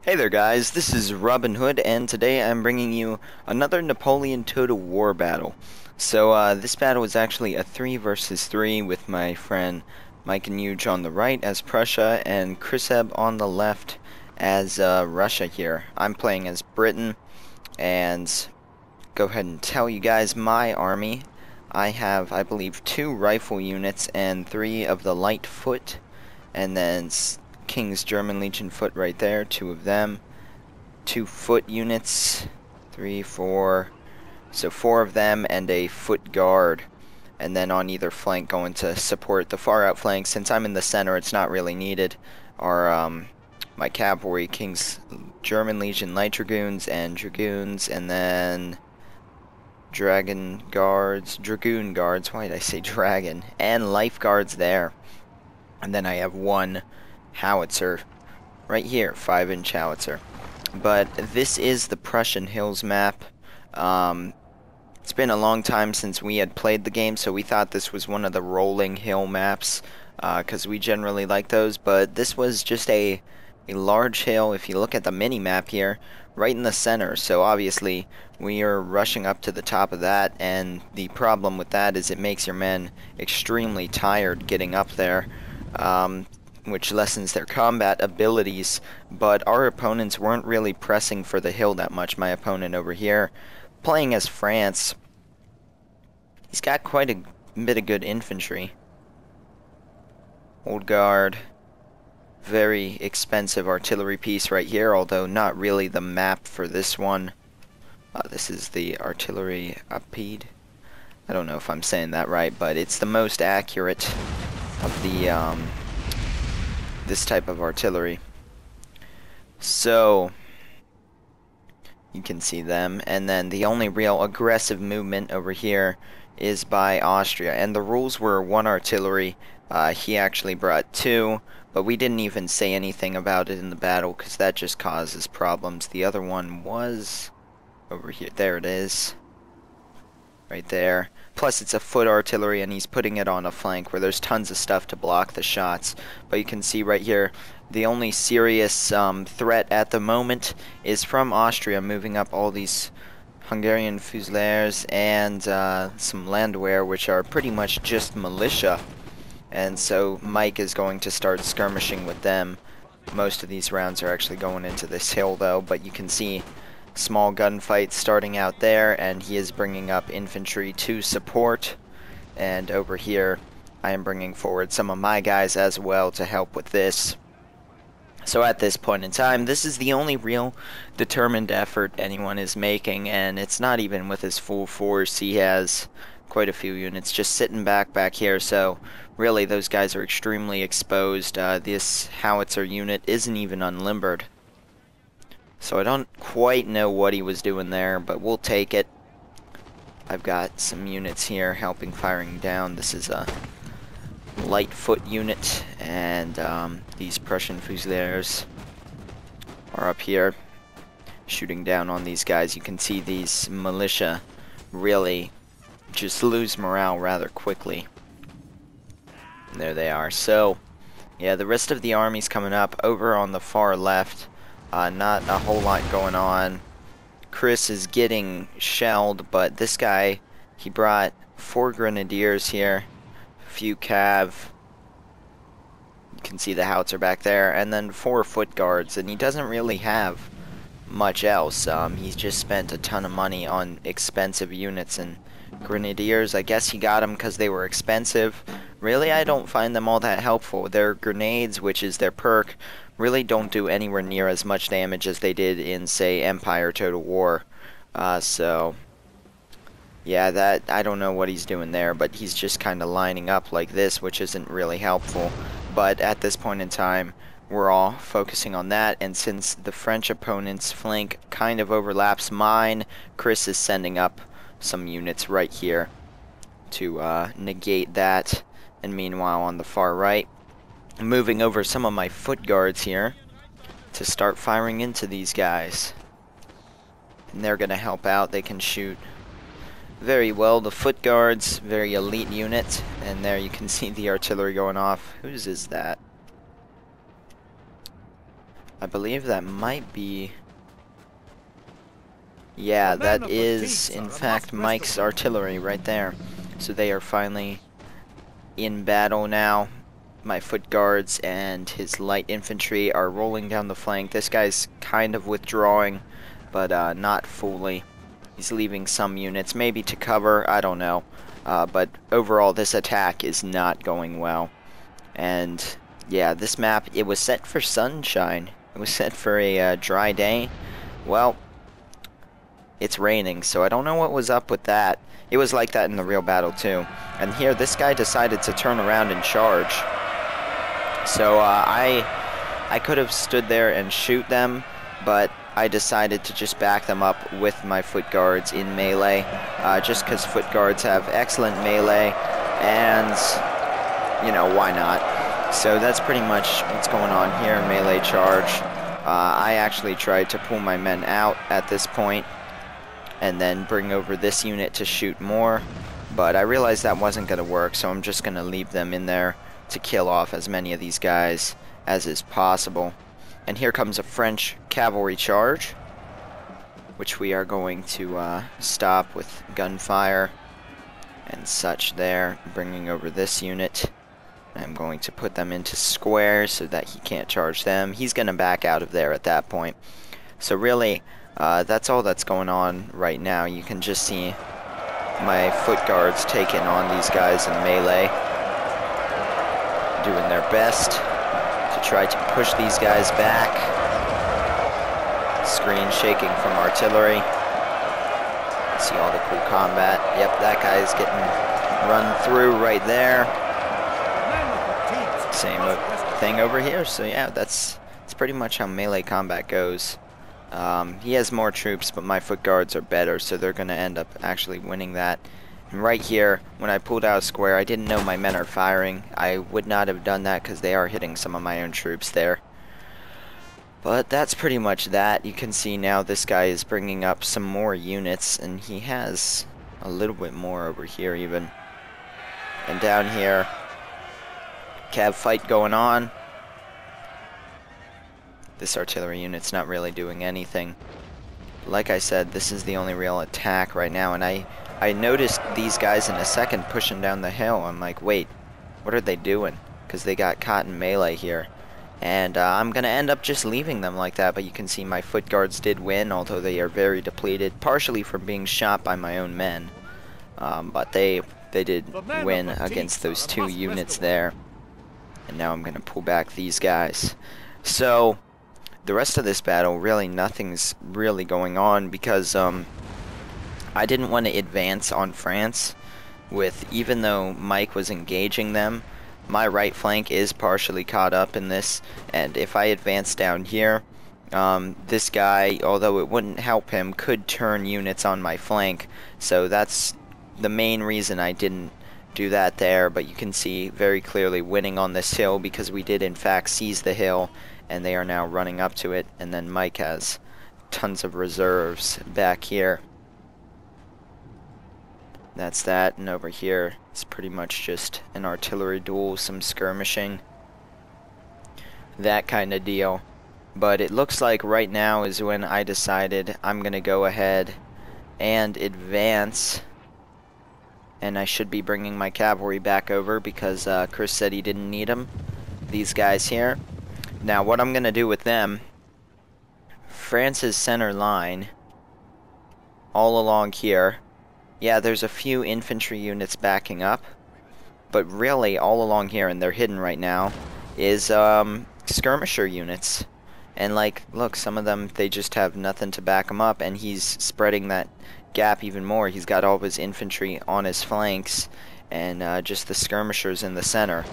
Hey there guys, this is Robin Hood, and today I'm bringing you another Napoleon Total War battle. So this battle is actually a 3 versus 3 with my friend Mike and Huge on the right as Prussia and Chriseb on the left as Russia here. I'm playing as Britain, and go ahead and tell you guys my army. I have, I believe, 2 rifle units and 3 of the light foot, and then King's German Legion foot right there, 2 of them. 2 foot units, 3, 4, so 4 of them, and a foot guard. And then on either flank going to support the far out flank. Since I'm in the center, it's not really needed. Are my cavalry, King's German Legion Light Dragoons and Dragoons, and then Dragoon Guards, why did I say Dragon? And Life Guards there. And then I have 1 howitzer right here, 5-inch howitzer. But this is the Prussian Hills map. It's been a long time since we had played the game, so we thought this was one of the rolling hill maps, because we generally like those, but this was just a large hill. If you look at the mini map here, right in the center, so obviously we are rushing up to the top of that, and the problem with that is it makes your men extremely tired getting up there, which lessens their combat abilities. But our opponents weren't really pressing for the hill that much. My opponent over here, playing as France, he's got quite a bit of good infantry. Old Guard, very expensive artillery piece right here, although not really the map for this one. This is the artillery apide. I don't know if I'm saying that right, but it's the most accurate of the this type of artillery. So you can see them, and then the only real aggressive movement over here is by Austria, and the rules were 1 artillery. He actually brought 2, but we didn't even say anything about it in the battle because that just causes problems. The other one was over here. There it is, right there. Plus it's a foot artillery, and he's putting it on a flank where there's tons of stuff to block the shots. But you can see right here, the only serious threat at the moment is from Austria, moving up all these Hungarian Fusiliers and some Landwehr, which are pretty much just militia. And so Mike is going to start skirmishing with them. Most of these rounds are actually going into this hill though, but you can see small gunfight starting out there, and he is bringing up infantry to support. And over here I am bringing forward some of my guys as well to help with this. So at this point in time, this is the only real determined effort anyone is making, and it's not even with his full force. He has quite a few units just sitting back here, so really those guys are extremely exposed. This howitzer unit isn't even unlimbered. So I don't quite know what he was doing there, but we'll take it. I've got some units here helping firing down. This is a light foot unit, and these Prussian Fusiliers are up here shooting down on these guys. You can see these militia really just lose morale rather quickly. And there they are. So yeah, the rest of the army's coming up over on the far left. Not a whole lot going on. Chris is getting shelled, but this guy, he brought 4 grenadiers here, a few cav. You can see the howitzer back there, and then 4 foot guards, and he doesn't really have much else. He's just spent a ton of money on expensive units, and grenadiers, I guess he got them because they were expensive. Really, I don't find them all that helpful. Their grenades, which is their perk, really don't do anywhere near as much damage as they did in, say, Empire Total War. So yeah, that, I don't know what he's doing there, but he's just kind of lining up like this, which isn't really helpful. But at this point in time, we're all focusing on that, and since the French opponent's flank kind of overlaps mine, Chris is sending up some units right here to negate that. And meanwhile, on the far right, moving over some of my foot guards here to start firing into these guys. And they're going to help out. They can shoot very well. The foot guards, very elite unit. And there you can see the artillery going off. Whose is that? I believe that might be... Yeah, that is, in fact, Mike's artillery right there. So they are finally in battle now. My foot guards and his light infantry are rolling down the flank. This guy's kind of withdrawing, but not fully. He's leaving some units, maybe to cover, I don't know. But overall, this attack is not going well. And yeah, this map, it was set for sunshine. It was set for a dry day. Well, it's raining, so I don't know what was up with that. It was like that in the real battle too. And here, this guy decided to turn around and charge. So I could have stood there and shoot them, but I decided to just back them up with my foot guards in melee, just because foot guards have excellent melee, and, you know, why not? So that's pretty much what's going on here, melee charge. I actually tried to pull my men out at this point, and then bring over this unit to shoot more, but I realized that wasn't going to work, so I'm just going to leave them in there to kill off as many of these guys as is possible. And here comes a French cavalry charge, which we are going to stop with gunfire and such there, bringing over this unit. I'm going to put them into squares so that he can't charge them. He's going to back out of there at that point. So really, that's all that's going on right now. You can just see my foot guards taking on these guys in melee, doing their best to try to push these guys back. Screen shaking from artillery. See all the cool combat. Yep, that guy's getting run through right there. Same thing over here. So yeah, that's pretty much how melee combat goes. He has more troops, but my foot guards are better, so they're going to end up actually winning that. And right here, when I pulled out a square, I didn't know my men are firing. I would not have done that because they are hitting some of my own troops there. But that's pretty much that. You can see now this guy is bringing up some more units, and he has a little bit more over here even. And down here, cav fight going on. This artillery unit's not really doing anything. Like I said, this is the only real attack right now, and I noticed these guys in a second pushing down the hill. I'm like, wait, what are they doing? Because they got caught in melee here. And I'm going to end up just leaving them like that, but you can see my foot guards did win, although they are very depleted, partially from being shot by my own men. But they did win against those two units there. And now I'm going to pull back these guys. So the rest of this battle, really nothing's really going on because I didn't want to advance on France even though Mike was engaging them. My right flank is partially caught up in this, and if I advance down here, this guy, although it wouldn't help him, could turn units on my flank. So that's the main reason I didn't do that there, but you can see very clearly winning on this hill because we did in fact seize the hill, and they are now running up to it, and then Mike has tons of reserves back here. That's that, and over here it's pretty much just an artillery duel, some skirmishing, that kind of deal. But it looks like right now is when I decided I'm gonna go ahead and advance, and I should be bringing my cavalry back over because Chris said he didn't need them, these guys here. Now what I'm gonna do with them, France's center line all along here. Yeah, there's a few infantry units backing up, but really all along here, and they're hidden right now, is skirmisher units. And like, look, some of them, they just have nothing to back them up, and he's spreading that gap even more. He's got all of his infantry on his flanks, and just the skirmishers in the center,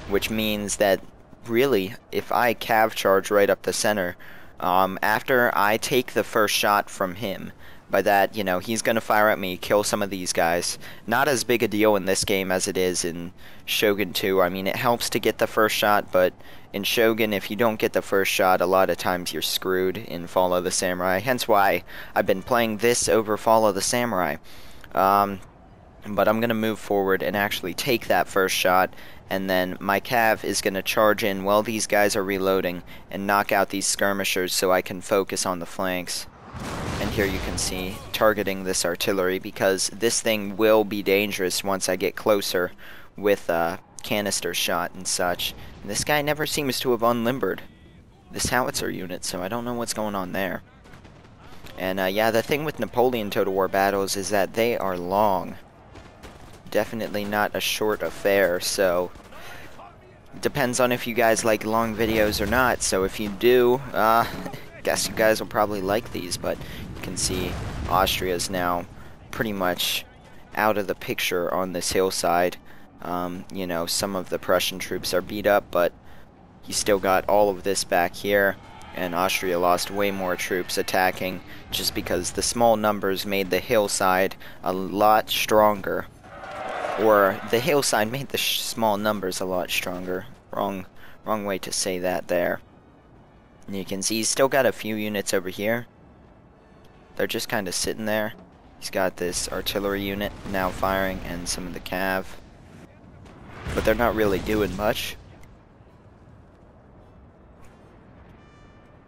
which means that really, if I cav charge right up the center, after I take the first shot from him, by that, you know, he's going to fire at me, kill some of these guys. Not as big a deal in this game as it is in Shogun 2. I mean, it helps to get the first shot, but in Shogun, if you don't get the first shot, a lot of times you're screwed in Follow the Samurai. Hence why I've been playing this over Follow the Samurai. But I'm going to move forward and actually take that first shot and then my cav is going to charge in while these guys are reloading and knock out these skirmishers so I can focus on the flanks. And here you can see targeting this artillery, because this thing will be dangerous once I get closer with canister shot and such. And this guy never seems to have unlimbered this howitzer unit, so I don't know what's going on there. And yeah, the thing with Napoleon Total War battles is that they are long. Definitely not a short affair, so depends on if you guys like long videos or not. So if you do, guess you guys will probably like these. But you can see Austria's now pretty much out of the picture on this hillside. You know, some of the Prussian troops are beat up, but you still got all of this back here, and Austria lost way more troops attacking just because the small numbers made the hillside a lot stronger. Or the hillside made the small numbers a lot stronger. Wrong way to say that there. And you can see he's still got a few units over here. They're just kind of sitting there. He's got this artillery unit now firing and some of the cav. But they're not really doing much.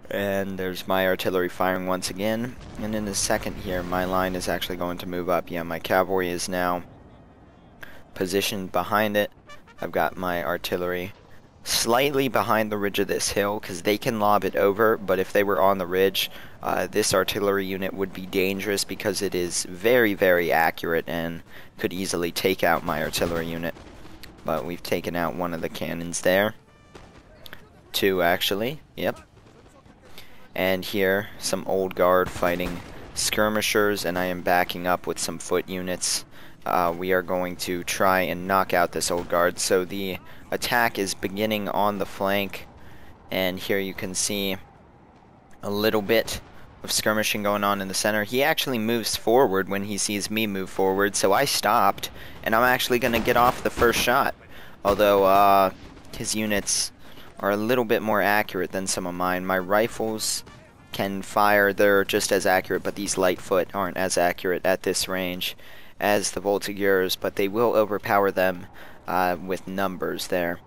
And there's my artillery firing once again. And in a second here, my line is actually going to move up. Yeah, my cavalry is now positioned behind it. I've got my artillery slightly behind the ridge of this hill because they can lob it over, but if they were on the ridge, this artillery unit would be dangerous because it is very, very accurate and could easily take out my artillery unit. But we've taken out one of the cannons there. Two, actually. Yep. And here, some old guard fighting skirmishers, and I am backing up with some foot units. We are going to try and knock out this old guard. So the attack is beginning on the flank, and here you can see a little bit of skirmishing going on in the center. He actually moves forward when he sees me move forward, so I stopped, and I'm actually going to get off the first shot. Although his units are a little bit more accurate than some of mine. My rifles can fire, they're just as accurate, but these Lightfoot aren't as accurate at this range as the Voltigeurs, but they will overpower them with numbers there.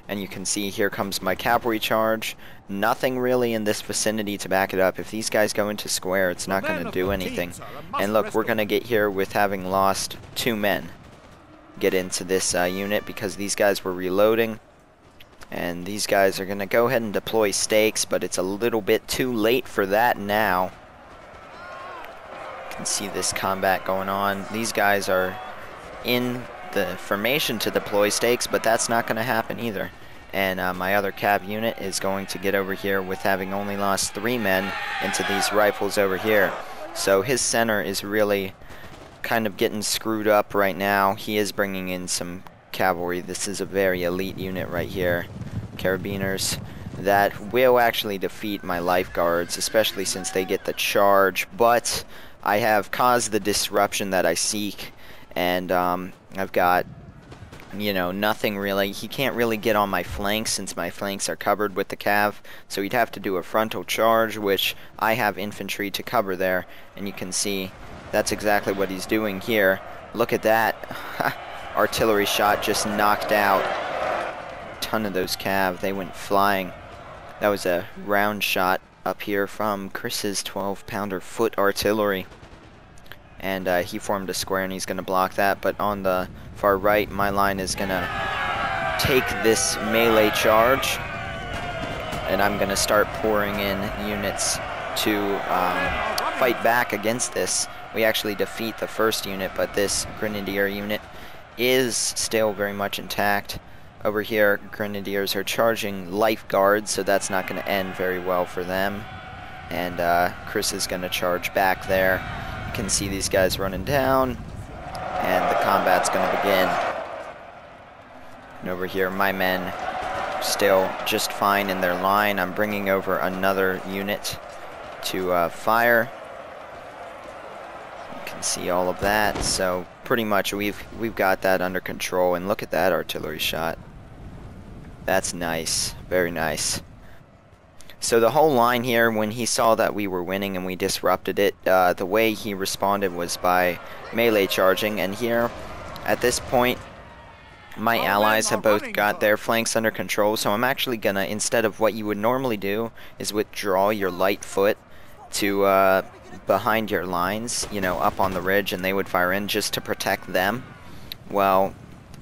And you can see here comes my cavalry charge. Nothing really in this vicinity to back it up. If these guys go into square, it's not going to do anything. And look, we're going to get here with having lost 2 men. Get into this unit because these guys were reloading. And these guys are going to go ahead and deploy stakes, but it's a little bit too late for that now. You can see this combat going on. These guys are in the formation to deploy stakes, but that's not going to happen either. And my other cav unit is going to get over here with having only lost 3 men into these rifles over here. So his center is really kind of getting screwed up right now. He is bringing in some cavalry. This is a very elite unit right here. Carabiners that will actually defeat my life guards, especially since they get the charge. But I have caused the disruption that I seek, and I've got, you know, nothing really. He can't really get on my flanks since my flanks are covered with the cav, so he'd have to do a frontal charge, which I have infantry to cover there, and you can see that's exactly what he's doing here. Look at that. Artillery shot just knocked out a ton of those cav. They went flying. That was a round shot up here from Chris's 12-pounder foot artillery. And he formed a square and he's going to block that. But on the far right, my line is going to take this melee charge. And I'm going to start pouring in units to fight back against this. We actually defeat the first unit, but this grenadier unit is still very much intact. Over here, grenadiers are charging life guards, so that's not going to end very well for them. And Chris is going to charge back there. You can see these guys running down, and the combat's going to begin. And over here, my men still just fine in their line. I'm bringing over another unit to fire. You can see all of that. So pretty much we've got that under control. And look at that artillery shot. That's nice, very nice. So the whole line here, when he saw that we were winning and we disrupted it, the way he responded was by melee charging. And here, at this point, my allies have both got their flanks under control, so I'm actually gonna, instead of what you would normally do, is withdraw your light foot to behind your lines, you know, up on the ridge, and they would fire in just to protect them. Well,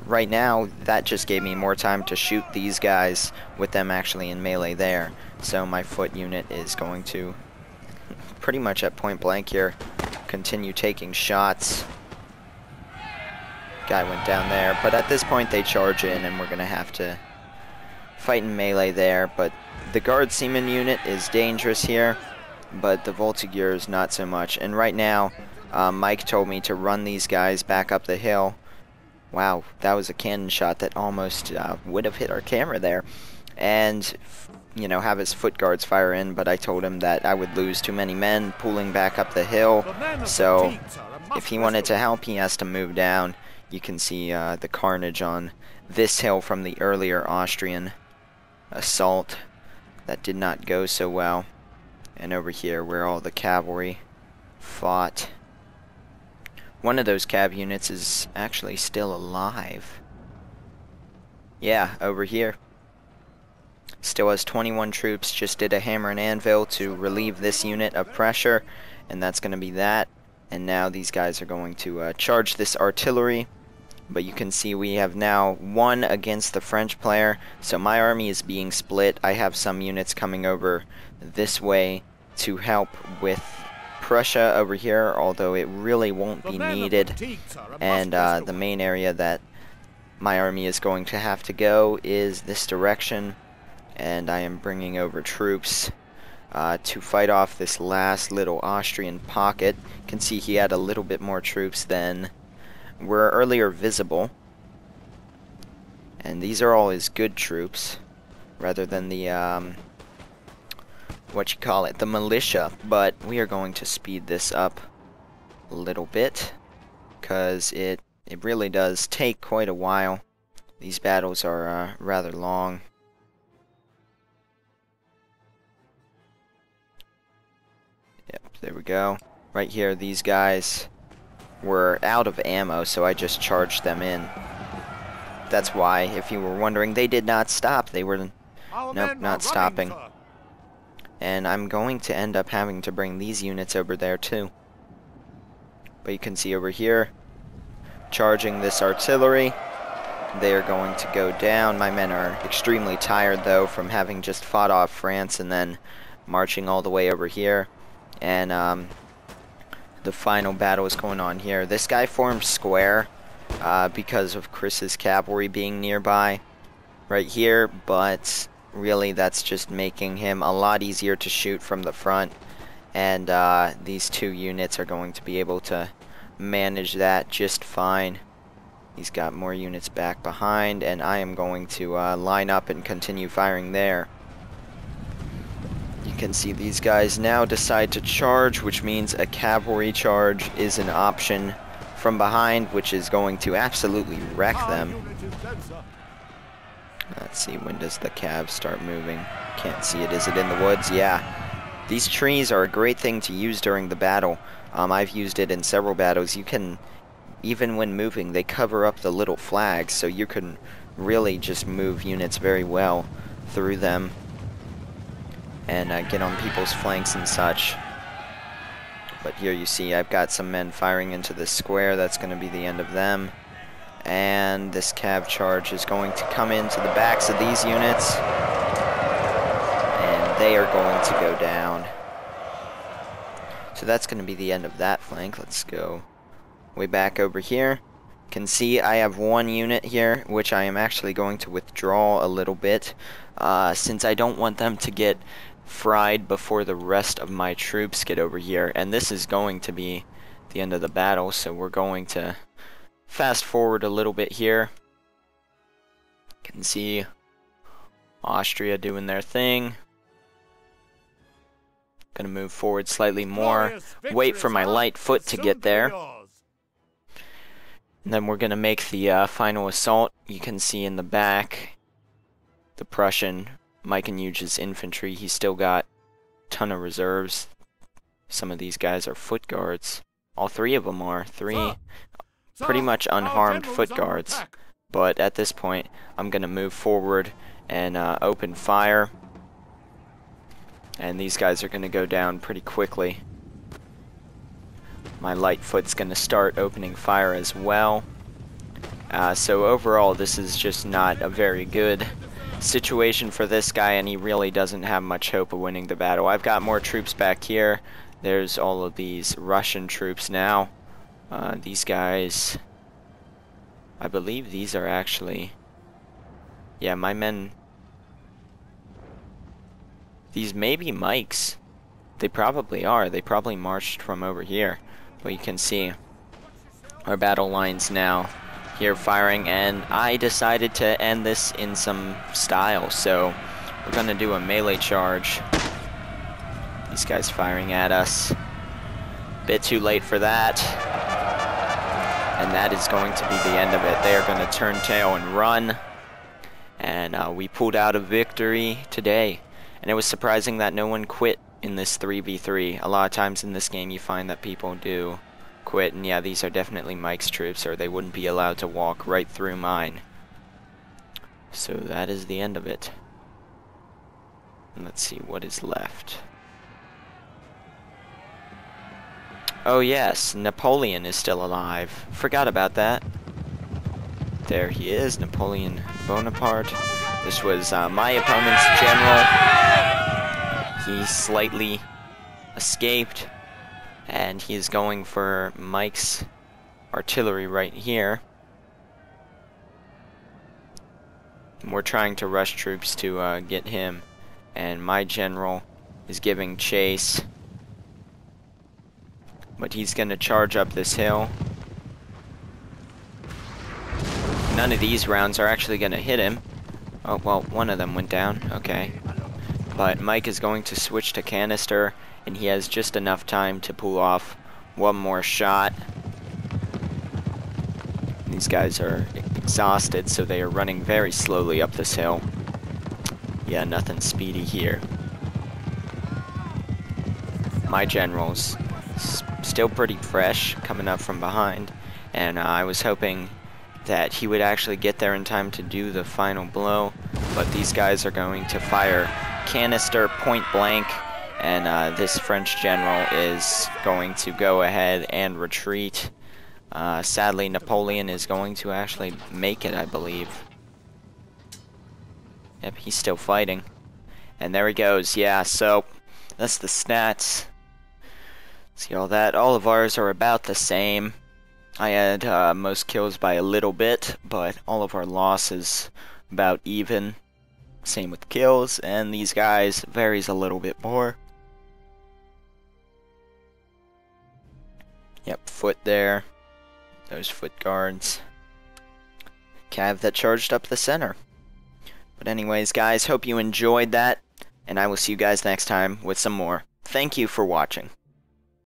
right now, that just gave me more time to shoot these guys with them actually in melee there. So my foot unit is going to, pretty much at point blank here, continue taking shots. Guy went down there, but at this point they charge in, and we're going to have to fight in melee there. But the guard seaman unit is dangerous here, but the Voltigeurs not so much. And right now, Mike told me to run these guys back up the hill. Wow, that was a cannon shot that almost would have hit our camera there. And, you know, have his foot guards fire in, but I told him that I would lose too many men pulling back up the hill. So if he wanted to help, he has to move down. You can see the carnage on this hill from the earlier Austrian assault. That did not go so well. And over here where all the cavalry fought. One of those cav units is actually still alive. Yeah, over here. Still has 21 troops, just did a hammer and anvil to relieve this unit of pressure, and that's going to be that. And now these guys are going to charge this artillery. But you can see we have now one against the French player, so my army is being split. I have some units coming over this way to help with Prussia over here, although it really won't be needed. And the main area that my army is going to have to go is this direction, and I am bringing over troops to fight off this last little Austrian pocket. You can see he had a little bit more troops than were earlier visible, and these are all his good troops rather than the the militia. But we are going to speed this up a little bit because it really does take quite a while. These battles are rather long. Yep, there we go. Right here, these guys were out of ammo, so I just charged them in. That's why, if you were wondering, they did not stop. They were, nope, not stopping. And I'm going to end up having to bring these units over there too. But you can see over here, charging this artillery. They are going to go down. My men are extremely tired though from having just fought off France and then marching all the way over here. And the final battle is going on here. This guy formed square because of Chris's cavalry being nearby right here, but really that's just making him a lot easier to shoot from the front, and these two units are going to be able to manage that just fine. He's got more units back behind, and I am going to line up and continue firing there. You can see these guys now decide to charge, which means a cavalry charge is an option from behind, which is going to absolutely wreck them. Let's see, when does the cav start moving? Can't see it. Is it in the woods? Yeah. These trees are a great thing to use during the battle. I've used it in several battles. You can, even when moving, they cover up the little flags, so you can really just move units very well through them and get on people's flanks and such. But here you see I've got some men firing into this square. That's going to be the end of them. And this cav charge is going to come into the backs of these units, and they are going to go down. So that's going to be the end of that flank. Let's go way back over here. You can see I have one unit here, which I am actually going to withdraw a little bit, since I don't want them to get fried before the rest of my troops get over here. And this is going to be the end of the battle, so we're going to fast forward a little bit here. You can see Austria doing their thing. Gonna move forward slightly more, wait for my light foot to get there. And then we're gonna make the final assault. You can see in the back the Prussian Meikenhuge's infantry. He's still got a ton of reserves. Some of these guys are foot guards. All three of them are. Three pretty much unharmed foot guards. but at this point I'm gonna move forward and open fire, and these guys are gonna go down pretty quickly. My Lightfoot's gonna start opening fire as well. So overall, this is just not a very good situation for this guy, and he really doesn't have much hope of winning the battle. I've got more troops back here. There's all of these Russian troops now. These guys, I believe these are actually, yeah, my men. These may be Mike's. They probably are. They probably marched from over here. But you can see our battle lines now here firing, and I decided to end this in some style, so we're gonna do a melee charge. These guys firing at us. Bit too late for that. And that is going to be the end of it. They are going to turn tail and run. And we pulled out a victory today. And it was surprising that no one quit in this 3v3. A lot of times in this game you find that people do quit. And yeah, these are definitely Mike's troops, or they wouldn't be allowed to walk right through mine. So that is the end of it. And let's see what is left. Oh yes, Napoleon is still alive. Forgot about that. There he is, Napoleon Bonaparte. This was my opponent's general. He slightly escaped, and he is going for Mike's artillery right here. And we're trying to rush troops to get him, and my general is giving chase. But he's gonna charge up this hill. None of these rounds are actually gonna hit him. Oh, well, one of them went down. Okay. But Mike is going to switch to canister, and he has just enough time to pull off one more shot. These guys are exhausted, so they are running very slowly up this hill. Yeah, nothing speedy here. My general's still pretty fresh, coming up from behind, and I was hoping that he would actually get there in time to do the final blow, but these guys are going to fire canister point blank, and this French general is going to go ahead and retreat. Sadly, Napoleon is going to actually make it, I believe. Yep, he's still fighting. And there he goes. Yeah, so that's the stats. See all that? All of ours are about the same. I had most kills by a little bit, but all of our losses about even. Same with kills, and these guys varies a little bit more. Yep, foot there. Those foot guards. Cav that charged up the center. But anyways, guys, hope you enjoyed that, and I will see you guys next time with some more. Thank you for watching.